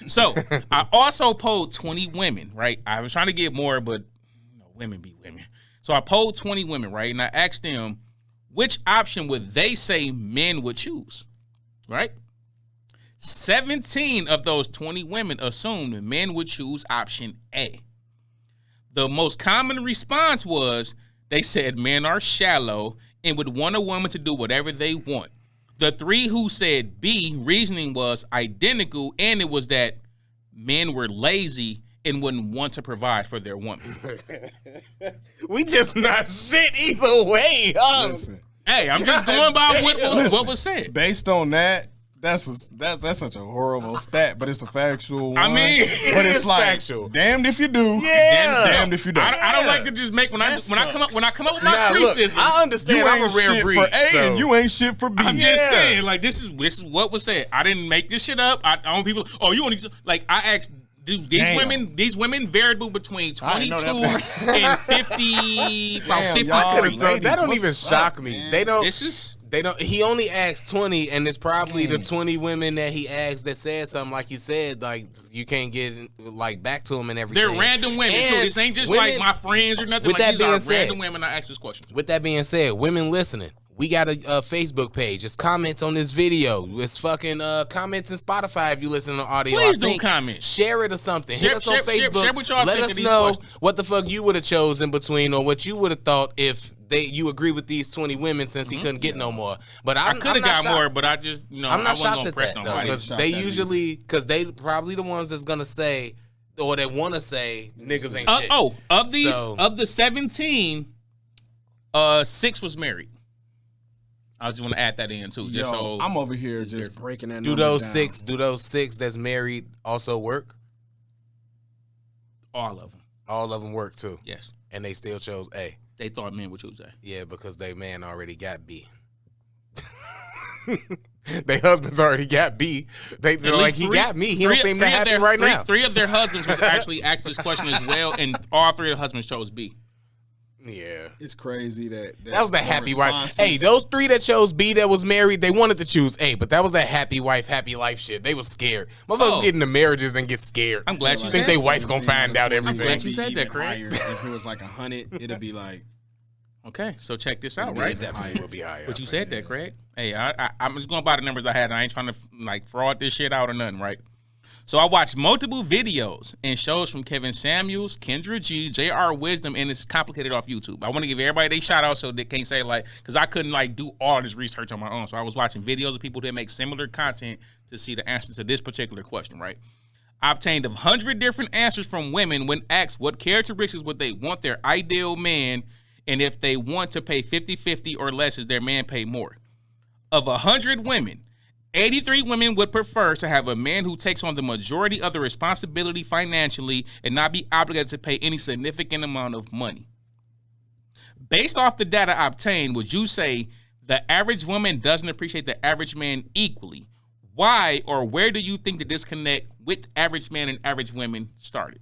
So I also polled 20 women, right? I was trying to get more, but women be women. So I polled 20 women, right? And I asked them which option would they say men would choose, right? 17 of those 20 women assumed men would choose option A. The most common response was they said men are shallow and would want a woman to do whatever they want. The 3 who said B, reasoning was identical, and it was that men were lazy and wouldn't want to provide for their woman. We just not shit either way. Listen, Hey, I'm just going by what was said. based on that, that's such a horrible stat, but it's a factual one. I mean, but it's like factual. Damned if you do, Yeah. damned if you don't. I don't like to just make when I come up with my Nah, look, criticism. I understand. You I'm ain't a rare shit breed. for A, so. and you ain't shit for B. I'm Yeah. just saying, like this is what was said. I didn't make this shit up. I want people. Oh, you want to like? I asked. These women variable between 22 and 50. About 50. That don't even shock me. man? They don't. He only asked 20, and it's probably the 20 women that he asked that said something like you said. Like you can't get like back to him and everything. They're random women And too. This ain't just women, like my friends or nothing. with Like that these are being said- random women. I ask this question. With that being said, women listening, we got a Facebook page. It's comments on this video. It's fucking comments in Spotify if you listen to audio. Please I do think. comment. Share it or something. Hit us on Facebook. Share what y'all Let think us of these know questions. what the fuck you would have chosen between or what you would have thought if you agree with these 20 women since he couldn't get no more. But I could have got shocked. more, but I just I'm I not wasn't shocked gonna at press that though, nobody. because shocked they at usually they probably the ones that's gonna say or that want to say niggas ain't shit. Of the 17, 6 was married. I just want to add that in too. Just so I'm over here just breaking that. Do number those down. do those six that's married also work? all of them. All of them work too, Yes, and they still chose A. they thought men would choose A. Yeah, because they man already got B. They husbands already got B. They're like, he got me. He don't seem to happy right now. Three of their husbands was actually asked this question as well, and all 3 of the husbands chose B. Yeah. It's crazy that was the happy wife. Hey, those 3 that chose B that was married, they wanted to choose A, but that was that happy wife, happy life shit. They was scared. Motherfuckers get into marriages and get scared. I'm glad you think said they that. wife gonna find out everything. I'm glad you said that, Craig. If it was like 100, it'd be like Okay, so check this out, Yeah, right? it definitely will be higher. But you said that, Craig. Hey, I'm just going by the numbers I had. I ain't trying to like fraud this shit out or nothing, right? So I watched multiple videos and shows from Kevin Samuels, Kendra G, J.R. Wisdom, and it's complicated off YouTube. I want to give everybody their shout out so they can't say like, because I couldn't like do all this research on my own. So I was watching videos of people that make similar content to see the answer to this particular question, right? I obtained 100 different answers from women when asked what characteristics would they want their ideal man, and if they want to pay 50-50 or less, is their man pay more. Of 100 women, 83 women would prefer to have a man who takes on the majority of the responsibility financially and not be obligated to pay any significant amount of money. Based off the data I obtained, would you say the average woman doesn't appreciate the average man equally? Why or where do you think the disconnect with average men and average women started?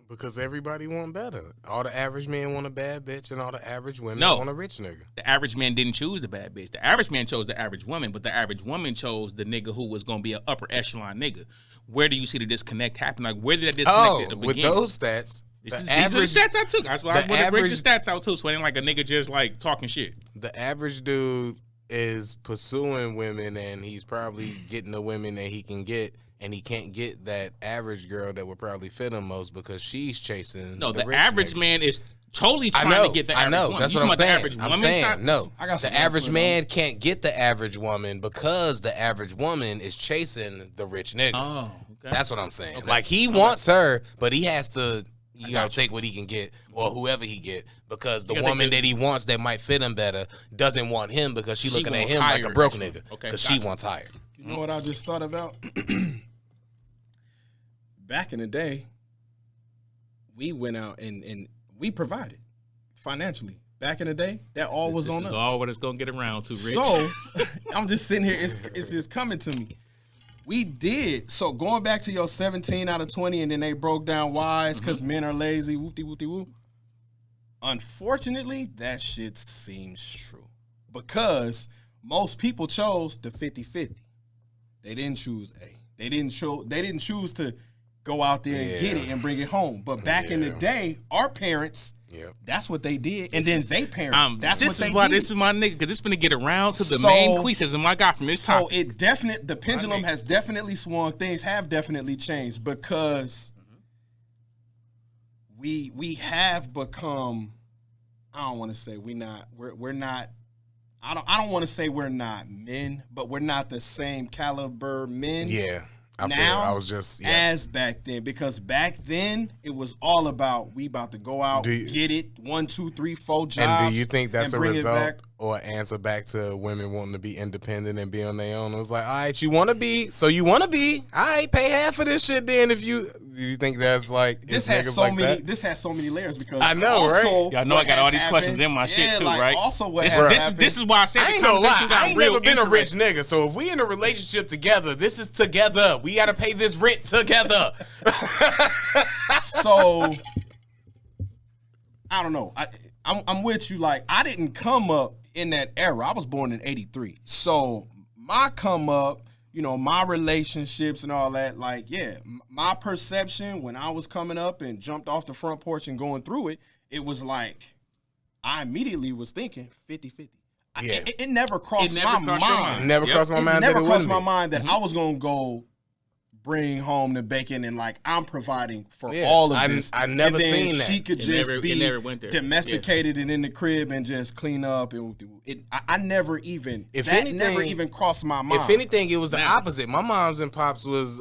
Because everybody want better. All the average men want a bad bitch, and all the average women want a rich nigga. The average man didn't choose the bad bitch. The average man chose the average woman, but the average woman chose the nigga who was going to be an upper echelon nigga. Where do you see the disconnect happen? Like, where did that disconnect at the beginning? With those stats, these are the stats I took. That's why I want to break the stats out too, so it ain't like a nigga just like talking shit. The average dude is pursuing women, and he's probably getting the women that he can get. And he can't get that average girl that would probably fit him most because she's chasing. No, the rich average nigga. man is totally trying to get the average woman. That's You what I'm talking about saying. the average I'm woman? saying no. The average input man can't get the average woman because the average woman is chasing the rich nigga. Oh, okay. That's what I'm saying. Okay. Like he wants her, but he has to, take what he can get or whoever he get because the woman that he wants that might fit him better doesn't want him because she looking at him like a broke nigga because she wants higher. You know what I just thought about? Back in the day, we went out and we provided financially. Back in the day, that all was on us. This is all what it's going to get around to, Rich. So, I'm just sitting here. It's just coming to me. We did. So, going back to your 17 out of 20, and then they broke down whys because men are lazy, whoop-de-whoop-de-whoop. Unfortunately, that shit seems true. Because most people chose the 50-50. They didn't choose A. They didn't choose to go out there and get it and bring it home. But back in the day, our parents, that's what they did. And then they parents, that's what they did. This is my nigga, because it's going to get around to the main criticism I got from this topic. So the pendulum has definitely swung. Things have definitely changed because we have become, I don't want to say we're not, I don't want to say we're not men, but we're not the same caliber men. Yeah. As back then, because back then it was all about we about to go out, get it, 1, 2, 3, 4 jobs. And do you think that's a result or answer back to women wanting to be independent and be on their own? It was like, all right, you want to be, all right, pay half of this shit then. Do you think that's like this has so many layers because I know, right? Y'all know I got all these questions in my shit too, right? Also, this is why I said I ain't gonna lie, I ain't never been a rich nigga. So if we in a relationship together, this is together. We got to pay this rent together. So I don't know. I'm with you. Like, I didn't come up in that era. I was born in '83. So my come up, my relationships and all that, like, my perception when I was coming up and jumped off the front porch and going through it, it was like I immediately was thinking 50-50. Yeah. It never crossed my mind. Never crossed my mind. Never crossed my mind that I was gonna go bring home the bacon and like I'm providing for all of this. I never seen that. She could be domesticated and in the crib and just clean up. I never even never even crossed my mind. If anything, it was the opposite. My moms and pops was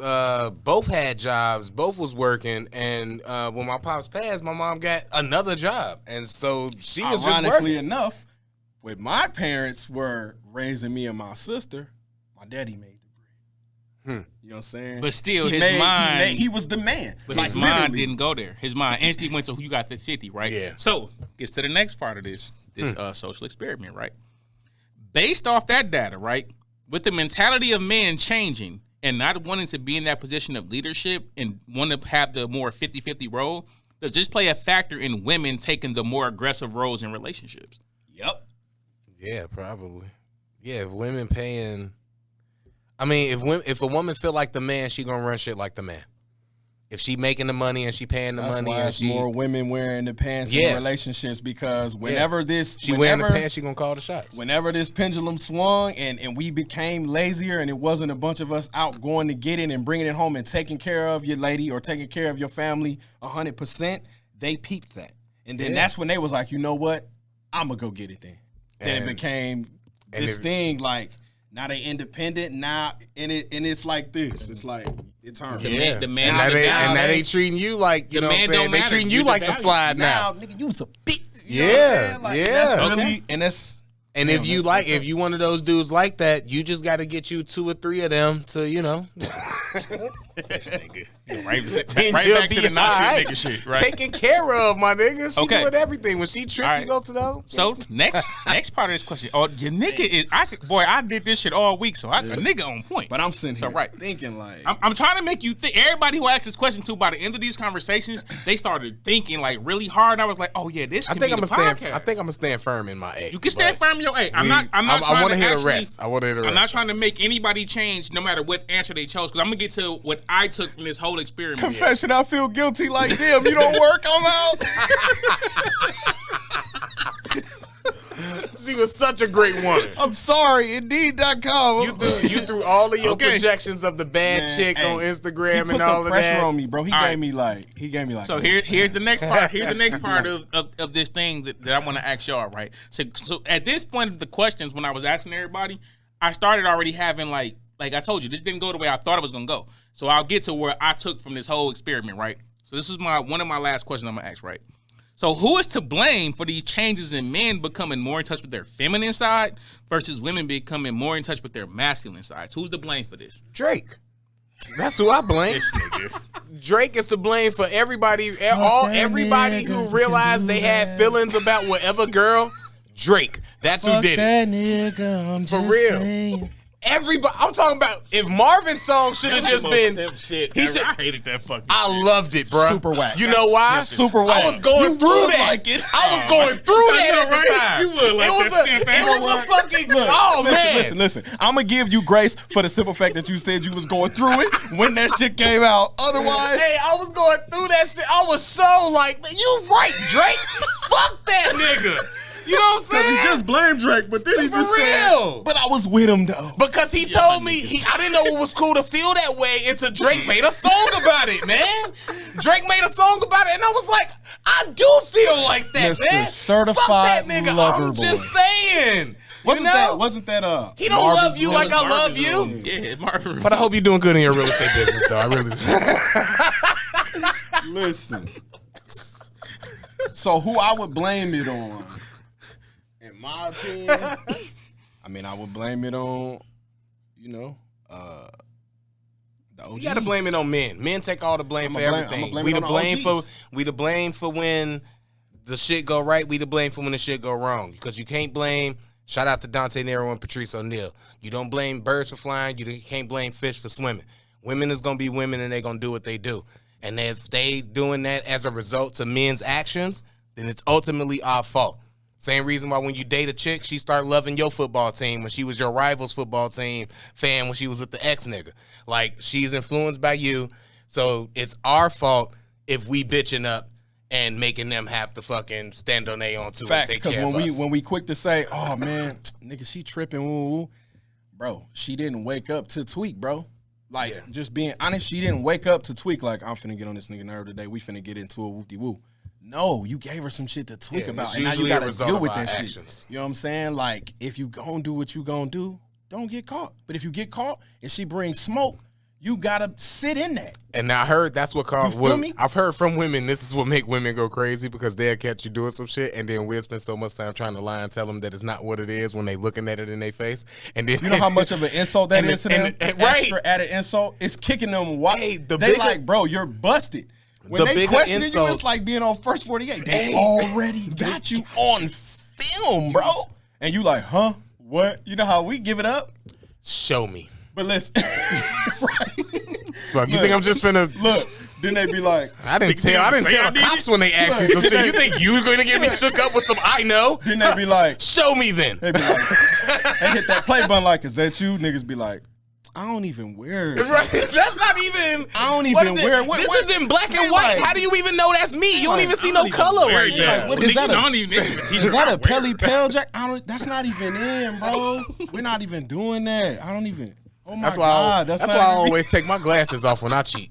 both had jobs, both was working, and when my pops passed, my mom got another job, and so she was just working. Ironically enough, when my parents were raising me and my sister, my daddy made the bread. You know what I'm saying? But still, his mind... He was the man. But his mind didn't go there. His mind instantly went to who you got the 50, right? Yeah. So, gets to the next part of this social experiment, right? Based off that data, right, with the mentality of men changing and not wanting to be in that position of leadership and want to have the more 50-50 role, does this play a factor in women taking the more aggressive roles in relationships? Yep. Yeah, probably. Yeah, if women paying... I mean, if a woman feel like the man, she gonna run shit like the man. If she making the money and she paying the money, and she more women wearing the pants in relationships because whenever wearing the pants, she gonna call the shots. Whenever this pendulum swung and we became lazier and it wasn't a bunch of us out going to get it and bringing it home and taking care of your lady or taking care of your family 100%, they peeped that, and then that's when they was like, you know what, I'm gonna go get it then. Then it became this thing like. Now they independent now, and it's like this. It's like it's hard. The man, and now they treating you like you know what I'm saying. They treating you like the slide now. Nigga, you was a bitch. Yeah, That's really, and that's. And if you one of those dudes like that, you just got to get you 2 or 3 of them to This nigga. Right back to the not shit nigga shit, right? Taken care of, my nigga. She doing everything. When she trip, you go to those. So next part of this question. Oh, your nigga is I did this shit all week, so a nigga on point. But I'm sitting here thinking like I'm trying to make you think. Everybody who asks this question too, by the end of these conversations, they started thinking like really hard. I was like, oh yeah, this can be the podcast. I think I'm gonna stand firm in my A. You can stand firm in your A. I'm not I trying want to hear the rest. I want to hear the rest. I'm not trying to make anybody change no matter what answer they chose, because I'm gonna get to what I took from this whole experiment. Confession, I feel guilty like them. You don't work, I'm out. She was such a great woman. I'm sorry, Indeed.com. You threw all of your projections of the bad chick on Instagram and all of that. He put the pressure on me, bro. He gave me like. So here's the next part. Here's the next part of this thing that I want to ask y'all, right? So at this point of the questions, when I was asking everybody, I started already having like I told you, this didn't go the way I thought it was gonna go. So I'll get to where I took from this whole experiment, right? So this is one of my last questions I'm gonna ask, right? So who is to blame for these changes in men becoming more in touch with their feminine side versus women becoming more in touch with their masculine sides? Who's to blame for this? Drake. That's who I blame. This nigga. Drake is to blame for everybody who realized they had feelings about whatever girl. Drake. That's who did it. That nigga, I'm for real. Saying. Everybody, I'm talking about if Marvin's song should have just been. Shit. I hated that fucking. I loved it, bro. Super whack. You know why? Super whack. I was going through that. Like it. I was going through that at the time. You would like It was a fucking. Oh man. Listen. I'm gonna give you grace for the simple fact that you said you was going through it when that shit came out. Otherwise, hey, I was going through that shit. I was so like, you right, Drake. Fuck that nigga. You know what I'm saying? He just blamed Drake, but then he For just real. said, but I was with him though. Because he told me, I didn't know it was cool to feel that way until Drake made a song about it, man. Drake made a song about it, and I was like, I do feel like that, Mr. man. Certified Fuck that nigga. Lover I'm Boy. just saying. Wasn't that he don't Marvin's love you Room? like I love you? Yeah, Marvin. But I hope you're doing good in your real estate business, though. I really do. Listen. So who I would blame it on? In my opinion, I mean, I would blame it on, the OGs. You got to blame it on men. Men take all the blame for everything. We the blame for when the shit go right. We the blame for when the shit go wrong. Because you can't blame. Shout out to Dante Nero and Patrice O'Neal. You don't blame birds for flying. You can't blame fish for swimming. Women is gonna be women, and they gonna do what they do. And if they doing that as a result to men's actions, then it's ultimately our fault. Same reason why when you date a chick, she start loving your football team when she was your rival's football team fan when she was with the ex nigga. Like, she's influenced by you, so it's our fault if we bitching up and making them have to fucking stand on their own too. Facts, and take care of us. when we quick to say, oh man, nigga, she tripping, woo, bro, she didn't wake up to tweak, bro. Like, just being honest, she didn't wake up to tweak like, I'm finna get on this nigga nerve today. We finna get into a whoop-de-woo. No, you gave her some shit to tweak about, and now you gotta deal with that actions. Shit. You know what I'm saying? Like, if you gonna do what you gonna do, don't get caught. But if you get caught and she brings smoke, you gotta sit in that. And I heard that's what caused. I've heard from women. This is what make women go crazy because they'll catch you doing some shit, and then we'll spend so much time trying to lie and tell them that it's not what it is when they looking at it in their face. And then you know how much of an insult that is to them. Right, extra added insult. It's kicking them. Hey, like, bro, you're busted. When they question you, it's like being on First 48. They already got you on film, bro. And you like, huh? What? You know how we give it up? Show me. But listen, right? Fuck, you think I'm just finna look? Then they be like, I didn't tell the cops when they asked me some shit. You think you gonna get me shook up with some I know? Then they be like, show me then. They be like, they hit that play button like, is that you? Niggas be like, I don't even wear it. Right. That's not even. I don't even wear it. This is in black and white. How do you even know that's me? You don't even see no color right there. What is that? Is that a Pelly Pale Jack? That's not even in, bro. We're not even doing that. I don't even. Oh my God. That's why I always take my glasses off when I cheat.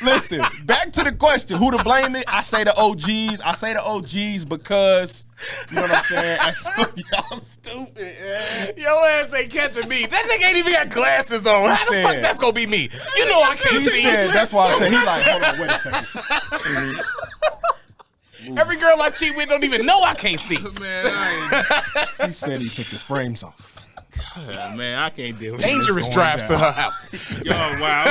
Listen. Back to the question: who to blame it? I say the OGs. I say the OGs because you know what I'm saying. Y'all stupid. Man. Your ass ain't catching me. That nigga ain't even got glasses on. How the fuck that's gonna be me? You know I can't see. That's why I said he like. Hold on, wait a second. Every girl I cheat with don't even know I can't see. Man, he said he took his frames off. Man, I can't deal with dangerous drives to her house. Yo, wow.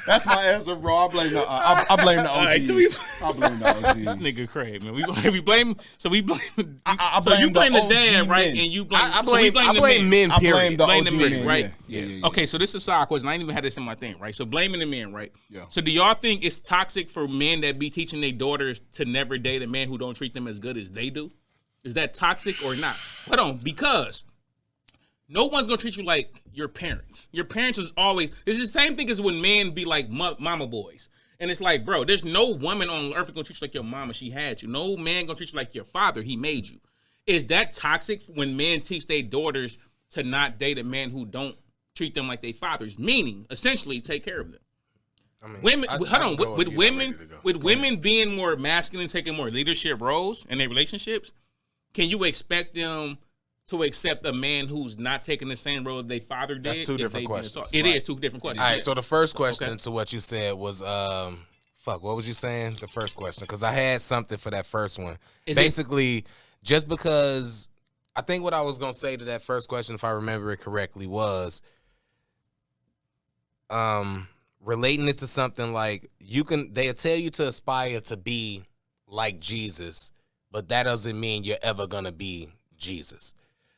That's my answer, bro. I blame the OGs. I blame the OGs. This nigga crazy, man. We blame. So we blame. I so you blame the dad, right? And you blame. I blame men. Period. I blame the OG men, right? Yeah. Okay, so this is a side question. I ain't even had this in my thing, right? So blaming the men, right? Yeah. So do y'all think it's toxic for men that be teaching their daughters to never date a man who don't treat them as good as they do? Is that toxic or not? Hold on, because no one's gonna treat you like your parents. Your parents is always. It's the same thing as when men be like mama boys, and it's like, bro, there's no woman on earth gonna treat you like your mama. She had you. No man gonna treat you like your father. He made you. Is that toxic when men teach their daughters to not date a man who don't treat them like their fathers? Meaning, essentially, take care of them. I mean, women being more masculine, taking more leadership roles in their relationships, can you expect them to accept a man who's not taking the same role their father did? That's two different questions. It is two different questions. All right, so the first question to what you said was, what was you saying? The first question, because I had something for that first one. Basically, just because I think what I was going to say to that first question, if I remember it correctly, was relating it to something like they'll tell you to aspire to be like Jesus, but that doesn't mean you're ever going to be Jesus.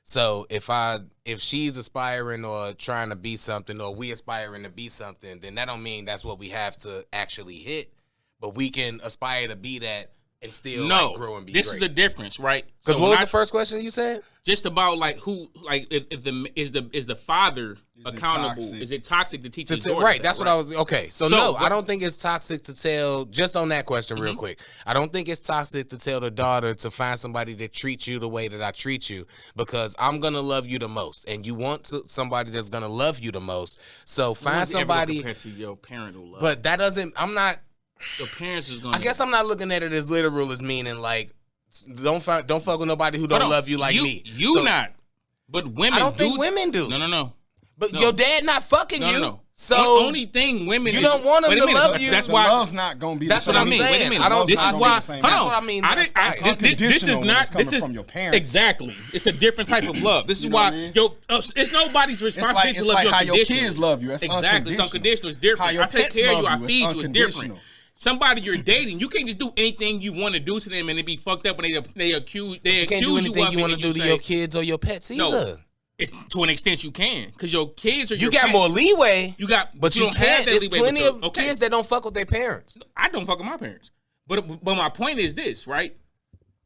So if she's aspiring or trying to be something, or we aspiring to be something, then that don't mean that's what we have to actually hit. But we can aspire to be that and still like, grow and be this great. is the difference, right? Because what was the first question you said? Just about like who, like if the father accountable? Is it toxic to teach his daughter? Right, that's what I was. Okay, so no, I don't think it's toxic to tell. Just on that question, real quick, I don't think it's toxic to tell the daughter to find somebody that treats you the way that I treat you, because I'm gonna love you the most, and you want somebody that's gonna love you the most. So find somebody. Compared to your parental love, but that doesn't. I'm not. Your parents is gonna. I guess I'm not looking at it as literal as meaning like. Don't fuck with nobody who don't love you like me. You not. But women do. I don't think women do. No. But your dad not fucking you. No. So the only thing women you don't want them to love you. That's why love's not gonna be. That's what I'm saying. Wait a minute. I don't. This is why. That's what I mean. This is not. This is from your parents. Exactly. It's a different type of love. This is why. It's nobody's responsibility to love like you. How your kids love you. That's exactly. It's unconditional. It's different. I take care of you. I feed you. It's different. Somebody you're dating, you can't just do anything you want to do to them and it be fucked up when they accuse you. You can't do anything you want to do to your kids or your pets either. No, it's to an extent you can, because your kids are. You got more leeway. But you don't have that There's leeway. plenty of kids that don't fuck with their parents. I don't fuck with my parents, but my point is this, right?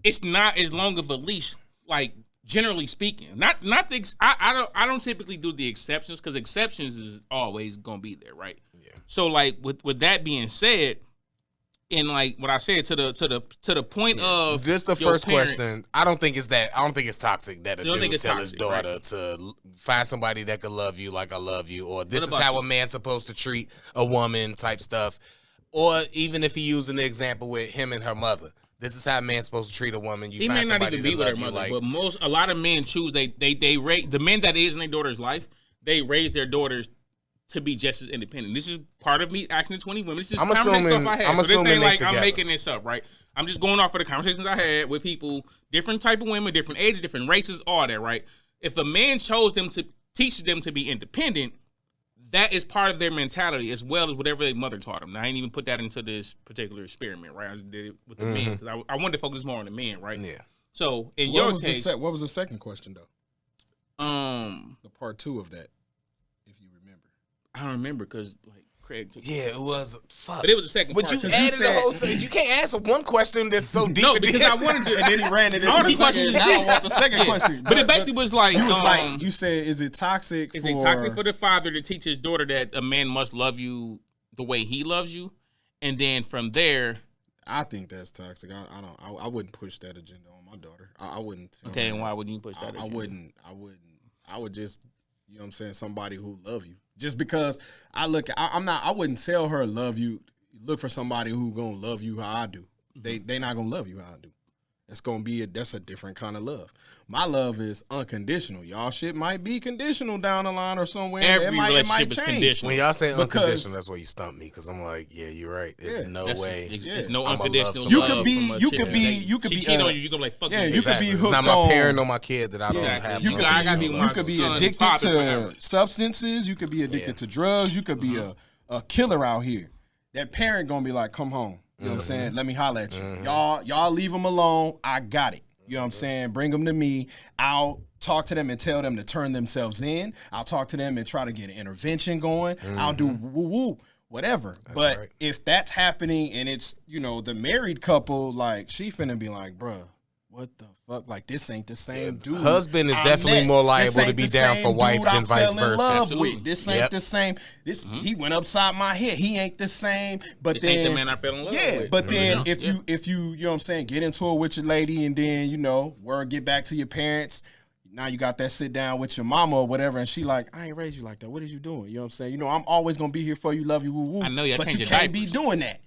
It's not as long of a leash, like generally speaking. Not the. I don't typically do the exceptions, because exceptions is always gonna be there, right? Yeah. So like with that being said. And like what I said to the point of just the first question, I don't think it's toxic that a dude tell his daughter to find somebody that could love you like I love you, or this is how a man's supposed to treat a woman type stuff, or even if he using the example with him and her mother, this is how a man's supposed to treat a woman. You he find may not even be with her mother, but a lot of men choose they raise the men that is in their daughter's life, they raise their daughters to be just as independent. This is part of me asking the 20 women. This is conversation stuff I had. So this ain't like I'm making this up, right? I'm just going off of the conversations I had with people, different type of women, different ages, different races, all that, right? If a man chose them to teach them to be independent, that is part of their mentality as well as whatever their mother taught them. Now, I ain't even put that into this particular experiment, right? I did it with the men because I wanted to focus more on the men, right? Yeah. So in your case, what was the second question though? The part 2 of that. I don't remember because like Craig took it was fuck. But it was the second part. But you added the whole thing. You can't answer one question that's so deep. No, because I wanted to. And then he ran it into the second. Now I want the second question. But it basically was like you said, is it toxic? Is it toxic for the father to teach his daughter that a man must love you the way he loves you, and then from there, I think that's toxic. I wouldn't push that agenda on my daughter. I wouldn't. Okay, and why wouldn't you push that agenda? I wouldn't. I would just, you know what I'm saying, somebody who love you. Just because I wouldn't tell her love you. Look for somebody who gonna love you how I do. They not gonna love you how I do. That's a different kind of love. My love is unconditional. Y'all shit might be conditional down the line or somewhere. Every relationship is conditional. When y'all say unconditional, that's where you stump me, because I'm like, yeah, you're right. There's no way. There's no unconditional love. You could be cheat on you. You gonna be like fuck. Yeah, you could be hooked on. It's not my parent or my kid that I don't have. You could be addicted to substances. You could be addicted to drugs. You could be a killer out here. That parent gonna be like, come home. You know what I'm saying? Let me holler at you. Y'all leave them alone. I got it. You know what I'm saying? Bring them to me. I'll talk to them and tell them to turn themselves in. I'll talk to them and try to get an intervention going. I'll do woo-woo, whatever. But if that's happening and it's, the married couple, like, she finna be like, bruh, what the fuck? Like, this ain't the same dude. Husband is definitely more liable to be down for wife than vice versa. This ain't the same. He went upside my head. He ain't the same. But this then ain't the man I fell in love with. Yeah, but then if you you know what I'm saying, get into it with your lady and then, word get back to your parents. Now you got that sit down with your mama or whatever, and she like, I ain't raised you like that. What is you doing? You know what I'm saying? I'm always gonna be here for you, love you, woo woo. I know you, but you can't be doing that.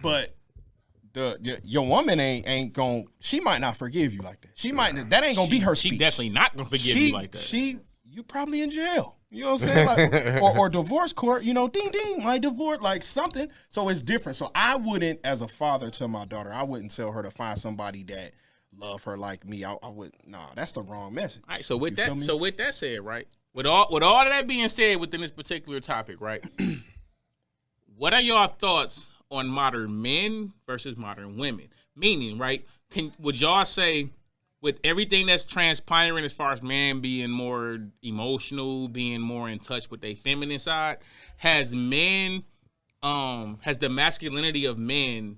But your woman ain't gonna. She might not forgive you like that. She might. That ain't gonna be her speech. She definitely not gonna forgive you like that. You probably in jail. You know what I'm saying? Like, or divorce court. Ding ding, my divorce, like something. So it's different. So I wouldn't, as a father to my daughter, I wouldn't tell her to find somebody that love her like me. I would. Nah, that's the wrong message. All right. So with that said, right. With all of that being said within this particular topic, right. What are y'all thoughts on modern men versus modern women? Meaning, right, would y'all say with everything that's transpiring as far as men being more emotional, being more in touch with their feminine side, has the masculinity of men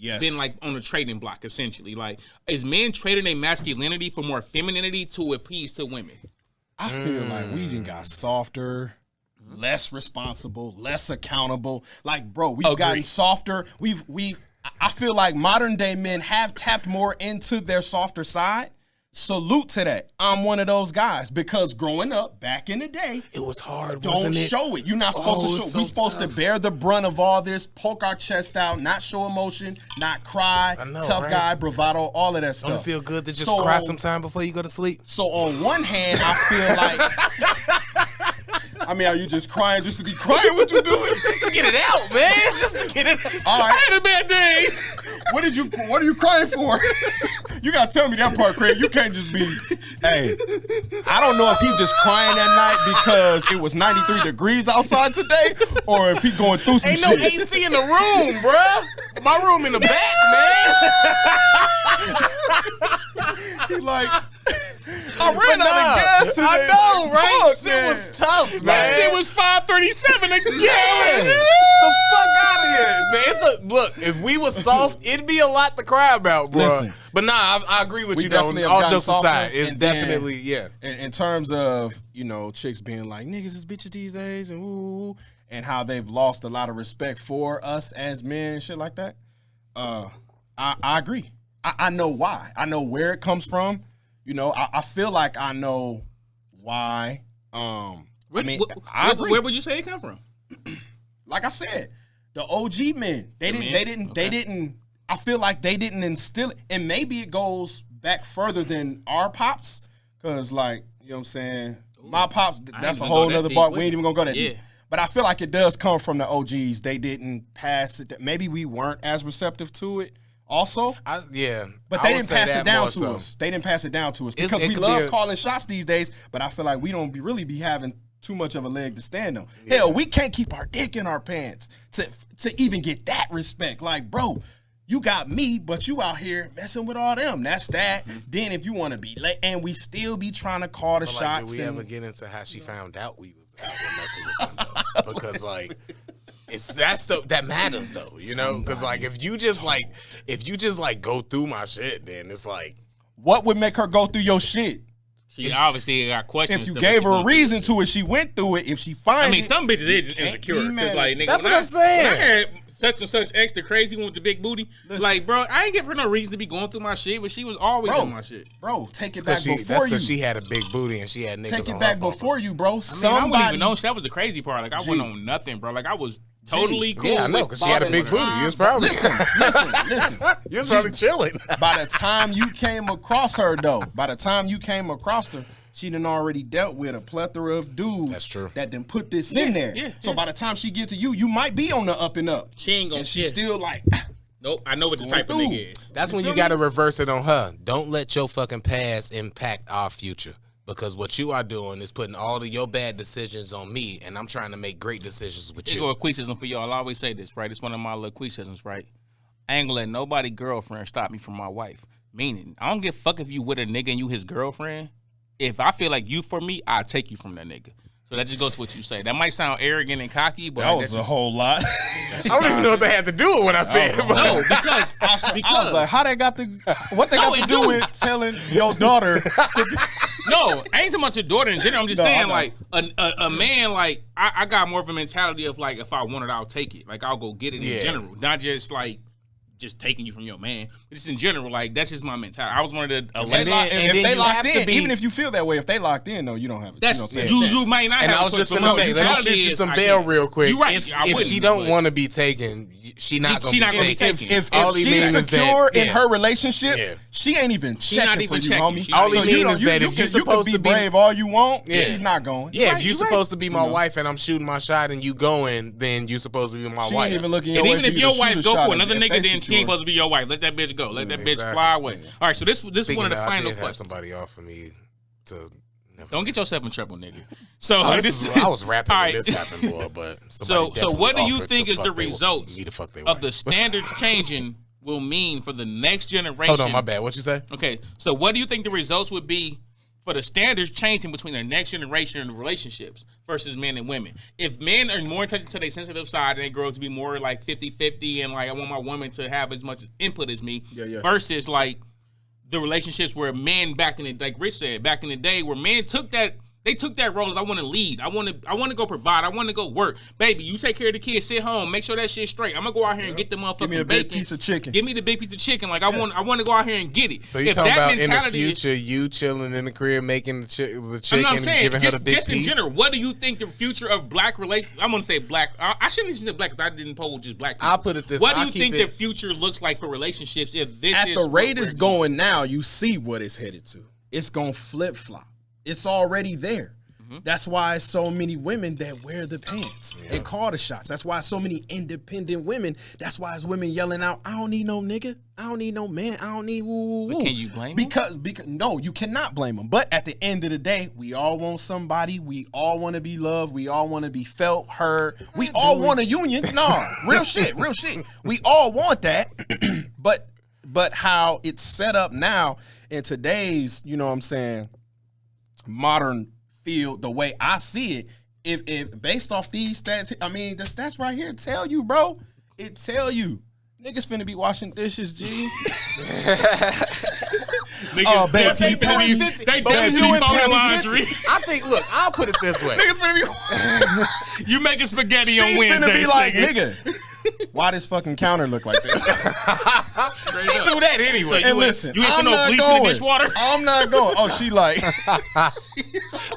been like on a trading block, essentially? Like, is men trading their masculinity for more femininity to appease to women? I feel like we done got softer, less responsible, less accountable. Like, bro, we've gotten softer. I feel like modern day men have tapped more into their softer side. Salute to that. I'm one of those guys because growing up back in the day, it was hard. Don't show it. You're not supposed to show. So we're supposed to bear the brunt of all this, poke our chest out, not show emotion, not cry, tough guy, bravado, all of that stuff. Don't feel good to just cry sometime before you go to sleep. So on one hand, I feel like. I mean, are you just crying just to be crying? What you doing? Just to get it out, man. Just to get it out. All right. I had a bad day. What are you crying for? You gotta tell me that part, Craig. You can't just be, hey. I don't know if he's just crying that night because it was 93 degrees outside today, or if he going through some shit. Ain't no AC in the room, bruh. My room in the back, man. He like, I ran out of gas today. I know, right? Shit was tough, man. That shit was 5:37 again. The fuck out of here, man. Look, if we was soft, it'd be a lot to cry about, bro. Listen, but nah, I agree with you though. Definitely All jokes aside, it's definitely In terms of chicks being like niggas is bitches these days and ooh, and how they've lost a lot of respect for us as men and shit like that. I agree. I know why. I know where it comes from. I feel like I know why. Where would you say it come from? Like I said, the OG men. They didn't. I feel like they didn't instill it, and maybe it goes back further than our pops, because like you know what I'm saying. My pops. That's a whole nother bar. We ain't even gonna go that deep. But I feel like it does come from the OGs. They didn't pass it. Maybe we weren't as receptive to it. Also, but they didn't pass it down to us. They didn't pass it down to us because we love calling shots these days. But I feel like we don't really be having too much of a leg to stand on. Yeah. Hell, we can't keep our dick in our pants to even get that respect. Like, bro, you got me, but you out here messing with all them. That's that. Mm-hmm. Then if you want to be late, and we still be trying to call the shots. Did we ever get into how she found out we was out there messing with them? Though? Because like. It's that stuff that matters though, because like if you just go through my shit, then it's like, what would make her go through your shit? She obviously got questions. If you gave her a reason to it, she went through it. If she finds, some bitches is insecure because like nigga, that's what I'm saying. I had such and such extra crazy one with the big booty. Listen, like, bro, I ain't give her no reason to be going through my shit, but she was always doing my shit. Bro, take it back before you. That's because she had a big booty and she had niggas. Take it back before you, bro. I wouldn't even know. That was the crazy part. Like I wasn't on nothing, bro. Like I was. Totally cool. Yeah, I know, because she had a big booty. You was probably listen. You was probably chilling. By the time you came across her, though, she done already dealt with a plethora of dudes. That's true. That done put this in there. So by the time she get to you, you might be on the up and up. She ain't gonna. And she's still like. Nope, I know what the type of nigga is. That's when you got to reverse it on her. Don't let your fucking past impact our future. Because what you are doing is putting all of your bad decisions on me, and I'm trying to make great decisions with you. Here go a queasism for y'all. I always say this, right? It's one of my little queasisms, right? I ain't gonna let nobody girlfriend stop me from my wife. Meaning, I don't give a fuck if you with a nigga and you his girlfriend. If I feel like you for me, I'll take you from that nigga. So that just goes to what you say. That might sound arrogant and cocky, but that was a whole lot. I don't even know what they had to do with what I said. No, because I was like, how they got what they got to do with telling your daughter? No, I ain't talking about your daughter in general. I'm just saying, like, a man, like, I got more of a mentality of, like, if I want it, I'll take it. Like, I'll go get it in general. Not just, like, just taking you from your man. Just in general, like, that's just my mentality. I was one of the... If they locked in, even if you feel that way, if they locked in, though, you don't have it. That's, you might not have it. And I was just going to say, let me shoot you some bail real quick. You're right. If she don't want to be taken, she not going to be taken. If she's secure in her relationship, she ain't even checking for you, homie. All he means is that if you're supposed to be brave all you want, she's not going. Yeah, if you're supposed to be my wife and I'm shooting my shot and you going, then you're supposed to be my wife. She ain't even looking your way. And even if your wife go for another nigga, then she ain't supposed to be your wife. Let that bitch go. Let that bitch fly away. All right, so this is one of the final questions. Somebody offer me to. Don't get yourself in trouble, nigga. So I was rapping when this happened, boy. But so what do you think is the result of the standards changing will mean for the next generation. Hold on, my bad. What you say? Okay, so what do you think the results would be for the standards changing between the next generation and relationships versus men and women? If men are more attention to their sensitive side and they grow to be more like 50-50 and like I want my woman to have as much input as me versus like the relationships where men back in the, like Rich said, back in the day where men took that role of I want to lead. I want to go provide. I want to go work. Baby, you take care of the kids, sit home, make sure that shit's straight. I'm going to go out here and get the motherfucking Give me a big piece of chicken. Give me the big piece of chicken. Like I want to go out here and get it. So you talking about in the future, you chilling in the crib making the chicken and giving her the big piece? Just in general, what do you think the future of black relations? I'm going to say black. I shouldn't even say black because I didn't poll just black people. I'll put it this way. What do you think the future looks like for relationships if this at is the rate it's going now? You see what it's headed to. It's going to flip flop. It's already there. That's why so many women that wear the pants and call the shots. That's why so many independent women. That's why it's women yelling out, "I don't need no nigga. I don't need no man. I don't need woo." But can you blame them? Because no, you cannot blame them. But at the end of the day, we all want somebody. We all want to be loved. We all want to be felt, heard. We all want a union. No, real shit. We all want that. but how it's set up now in today's, you know what I'm saying, modern field, the way I see it, if based off these stats, I mean, the stats right here tell you, bro. It tell you. Niggas finna be washing dishes, G. Oh, babe, they doing laundry. I think, look, I'll put it this way. Niggas finna be you making spaghetti on Wednesday. She finna be like, nigga, why does fucking counter look like this? She do that anyway. So and listen, you ain't put no bleach in the dishwater? I'm not going. Oh, she like.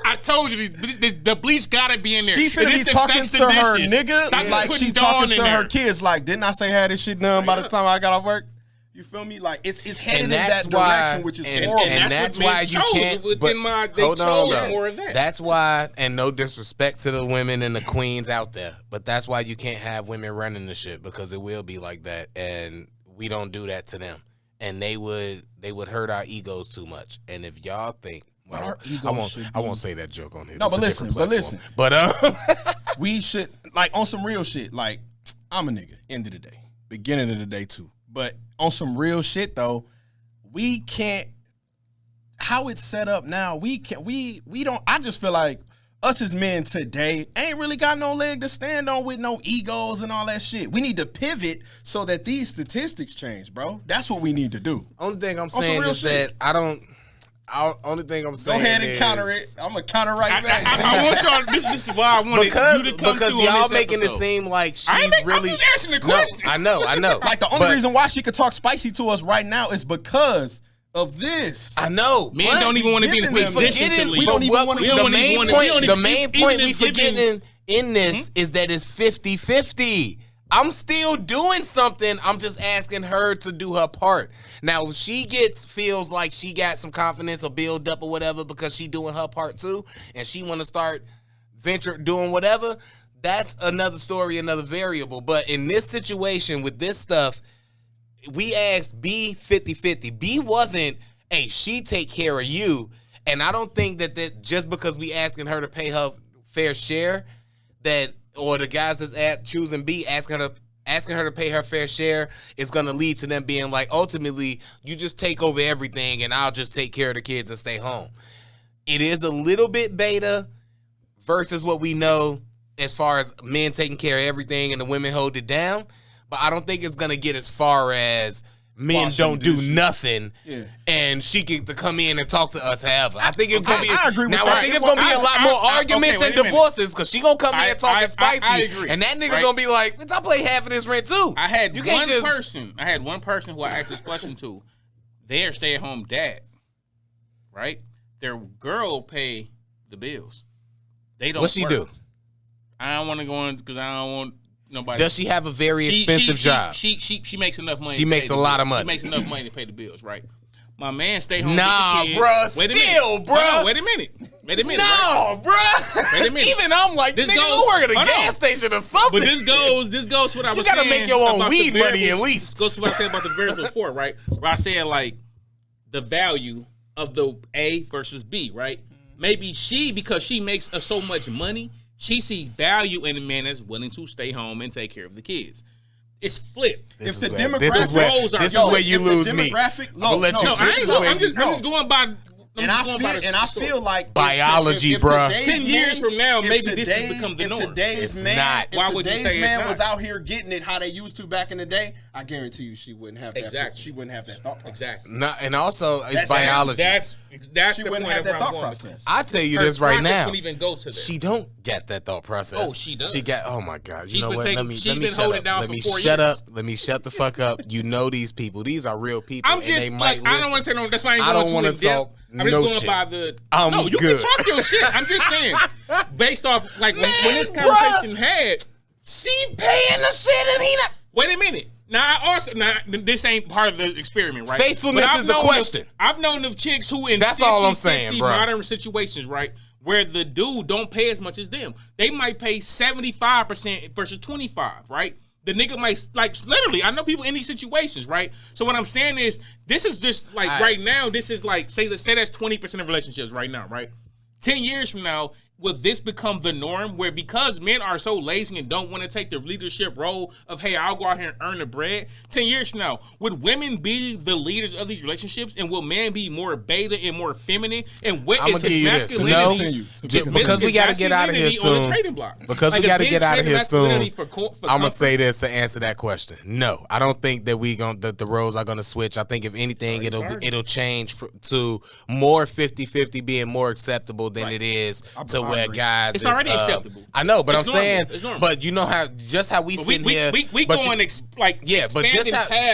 I told you, the bleach gotta be in there. She finna be talking to her nigga like she talking to her kids. Like, didn't I say I had this shit done by the time I got off work? You feel me? Like it's headed in that direction, which is horrible. And that's why you can't. Hold on, bro. That's why, and no disrespect to the women and the queens out there, but that's why you can't have women running the shit because it will be like that, and we don't do that to them, and they would hurt our egos too much. And if y'all think, well, I won't say that joke on here. No, but listen, we should like on some real shit. Like I'm a nigga, end of the day, beginning of the day too, but. On some real shit though, we can't. How it's set up now, we don't. I just feel like us as men today ain't really got no leg to stand on with no egos and all that shit. We need to pivot so that these statistics change, bro. That's what we need to do. Only thing I'm saying is that only thing I'm saying. Go ahead and counter it. I'm gonna counter right back. I want y'all. This is why I wanted you to come because y'all making it seem like she's really. I'm just answering the question. No, I know. Like the only reason why she could talk spicy to us right now is because of this. I know. Men don't even want to be in a position to lead. We don't even want to. The main point we forgetting in this is that it's 50-50. I'm still doing something. I'm just asking her to do her part. Now, if she feels like she got some confidence or build up or whatever because she doing her part too, and she want to start doing whatever, that's another story, another variable. But in this situation with this stuff, we asked B 50-50. B wasn't, hey, she take care of you. And I don't think that just because we asking her to pay her fair share, or the guys that's choosing B asking her to pay her fair share is going to lead to them being like, ultimately, you just take over everything and I'll just take care of the kids and stay home. It is a little bit beta versus what we know as far as men taking care of everything and the women hold it down. But I don't think it's going to get as far as men don't do nothing and she get to come in and talk to us however. I think it's going to be I think it's going to be a lot more arguments and divorces because she going to come in and talking spicy. I agree. And that nigga going to be like, bitch, I pay half of this rent too. I had one person who I asked this question to. They're stay-at-home dad, right? Their girl pay the bills. They don't. What she do? I don't want to go in because I don't want nobody. Does she have a very expensive job? She makes enough money. She makes a lot of money. She makes enough money to pay the bills, right? My man stay home. Nah, with the kids. Bruh. Bruh. Wait a minute. No, right? Bruh. Wait a minute. Even I'm like, nigga, go work at a gas station or something. But this goes to what I was saying. You gotta make your own weed money at least. Goes to what I said about the variable before, right? Where I said like the value of the A versus B, right? Maybe because she makes so much money, she sees value in a man that's willing to stay home and take care of the kids. It's flipped. This is where you lose me. I'm just going by. And I feel like biology, bro. 10 years from now, maybe this has become the norm. Today's man was out here getting it how they used to back in the day, I guarantee you she wouldn't have that. Exactly. She wouldn't have that thought process. Exactly. No, and also it's biology. That's she wouldn't have that thought process. I tell you this right now. Wouldn't even go to she don't get that thought process. Oh, she does. She got. Oh my God. You know what? Let me shut up. Let me shut up. Let me shut the fuck up. You know these people. These are real people. I'm just like I don't want to say no. That's why I don't want to talk. I'm just going by the. No, you can talk your shit. I'm just saying, based off like when this conversation had, she paying the shit and he not. Wait a minute. Now this ain't part of the experiment, right? Faithfulness is a question. I've known of chicks who in that's 50, all I'm saying, 50 bro. Modern situations, right, where the dude don't pay as much as them. They might pay 75% versus 25%, right? The nigga might, like, literally, I know people in these situations, right? So what I'm saying is, this is just, like, right now, this is, like, say that's 20% of relationships right now, right? 10 years from now, will this become the norm where because men are so lazy and don't want to take the leadership role of, hey, I'll go out here and earn the bread? 10 years from now, would women be the leaders of these relationships, and will men be more beta and more feminine? And what is his masculinity? Because we got to get out of here soon. Because we got to get out of here soon. I'm gonna say this to answer that question. No, I don't think that that the roles are gonna switch. I think if anything, it'll change to more 50-50 being more acceptable than it is to where guys, it's already acceptable. I know, but I'm saying, but you know how we sitting here, we going like but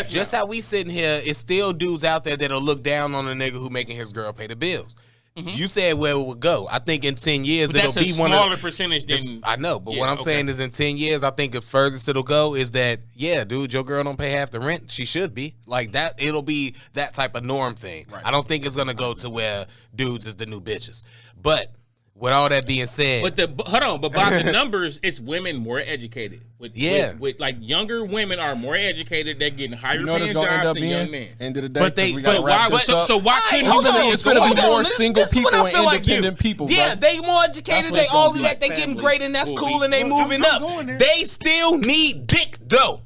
just how we sitting here, it's still dudes out there that'll look down on a nigga who making his girl pay the bills. Mm-hmm. You said where it would go. I think in 10 years it'll be one of smaller percentage than I know, but what I'm saying is in 10 years, I think the furthest it'll go is that dude, your girl don't pay half the rent. She should be like that. It'll be that type of norm thing. Right. I don't think it's gonna go to where dudes is the new bitches, but. With all that being said, but by the numbers, it's women more educated. With like younger women are more educated. They're getting higher paying jobs than young men. End of the day, so why couldn't it's going to be more single people and independent people? Yeah, they more educated. They all of that. They getting great, and that's cool, and they moving up. They still need dick though.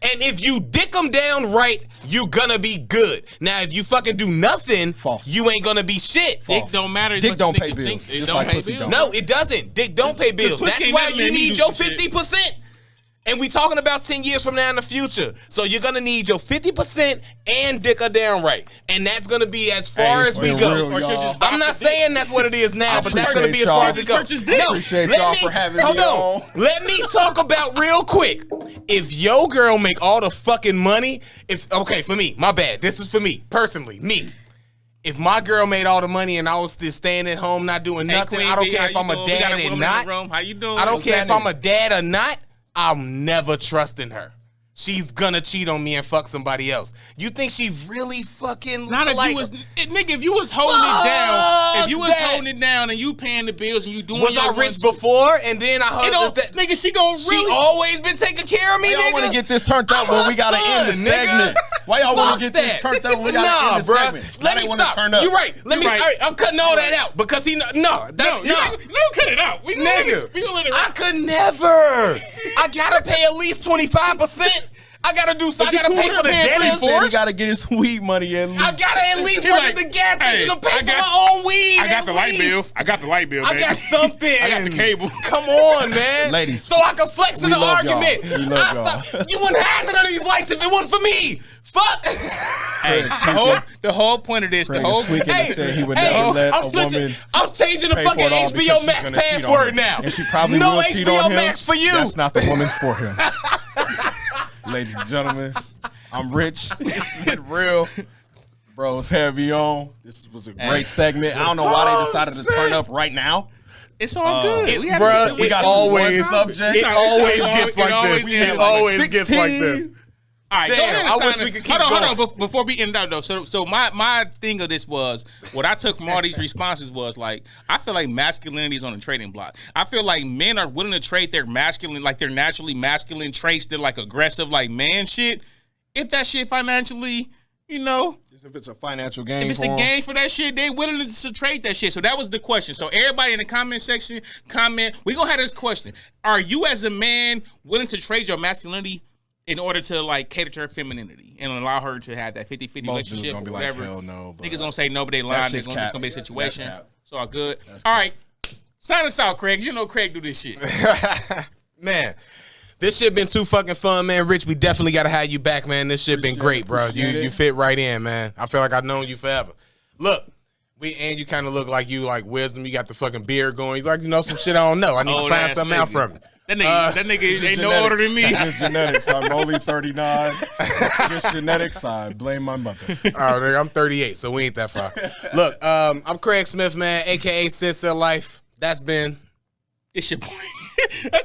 And if you dick them down right, you gonna be good. Now, if you fucking do nothing, you ain't gonna be shit. Dick don't matter. Dick don't pay bills. Just like pussy don't. No, it doesn't. Dick don't pay bills. That's why you need your 50%. And we talking about 10 years from now in the future. So you're going to need your 50% and dick her down right. And that's going to be as far as we go. I'm not saying that's what it is now, but that's going to be as far as it goes. No, appreciate y'all for having me on. Let me talk about real quick. If your girl make all the fucking money, for me, my bad. This is for me, personally, me. If my girl made all the money and I was still staying at home not doing nothing, Queen I don't B, care if I'm a dad or not. How you doing? I don't care if I'm a dad or not. I'm never trusting her. She's gonna cheat on me and fuck somebody else. You think she really fucking if you was holding it down and you paying the bills and you doing was I rich before and then I heard that nigga she gonna really she always been taking care of me, y'all want to get this turned up when we gotta end the segment. Why y'all want to get this turned up when we gotta end the segment? Let me stop. You're right. I'm cutting all that out because no, cut it out. We gonna let it I could never. I gotta pay at least 25%. I gotta do something. I gotta pay for the dentist. He gotta get his weed money at least. I gotta at least work at the gas station to pay for my own weed. I got the light bill. I got something. I got the cable. Come on, man. Ladies. So I can flex in the argument. You wouldn't have none of these lights if it wasn't for me. Fuck. The whole point of this, said he would never let a woman. I'm changing the fucking HBO Max password now. And she probably will cheat on him. Max for you. That's not the woman for him. Ladies and gentlemen, I'm Rich. It's been real. Bros, heavy on. This was a great segment. I don't know why they decided to turn up right now. It's all good. We got always subject. It always gets like this. It always gets like this. All right, damn, I wish we could keep going. Hold on, before we end out though. So my thing of this was, what I took from all these responses was like, I feel like masculinity is on a trading block. I feel like men are willing to trade their masculine, like their naturally masculine traits, their like aggressive, like man shit. If that shit financially, if it's a financial gain, if it's a gain for that shit, they willing to trade that shit. So that was the question. So everybody in the comment section, we gonna have this question: are you as a man willing to trade your masculinity in order to like cater to her femininity and allow her to have that 50-50 relationship or whatever. Like, hell no, niggas gonna say no, but they lying. It's just gonna be a situation. It's all good. That's all right. Sign us out, Craig. You know Craig do this shit. Man, this shit been too fucking fun, man. Rich, we definitely got to have you back, man. This shit been great, bro. You fit right in, man. I feel like I've known you forever. Look, you kind of look like Wisdom. You got the fucking beard going. You like, some shit I don't know. I need to find something out from you. That nigga ain't no older than me. It's just genetics. I'm only 39. It's just genetics. I blame my mother. All right, nigga, I'm 38, so we ain't that far. Look, I'm Craig Smith, man, a.k.a. Sincere Life. That's been... It's your boy.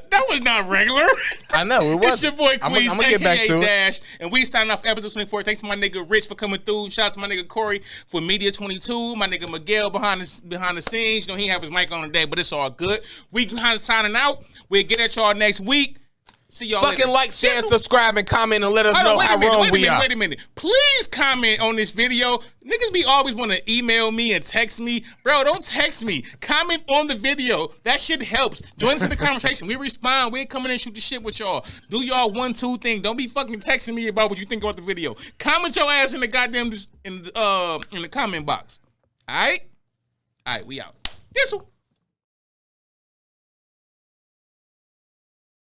That was not regular. I know, it was. It's your boy Queez, I'm gonna get back to Dash, and we signing off episode 24. Thanks to my nigga Rich for coming through. Shout out to my nigga Corey for Media 22. My nigga Miguel behind the scenes. He have his mic on today, but it's all good. We signing out. We'll get at y'all next week. See y'all fucking later. Like, share, and subscribe, and comment, and let us know how wrong we are. Wait a minute. Please comment on this video. Niggas be always want to email me and text me. Bro, don't text me. Comment on the video. That shit helps. Join us in the conversation. We respond. We coming in and shoot the shit with y'all. Do y'all 1-2 thing. Don't be fucking texting me about what you think about the video. Comment your ass in the goddamn in the comment box. All right? All right, we out. This one.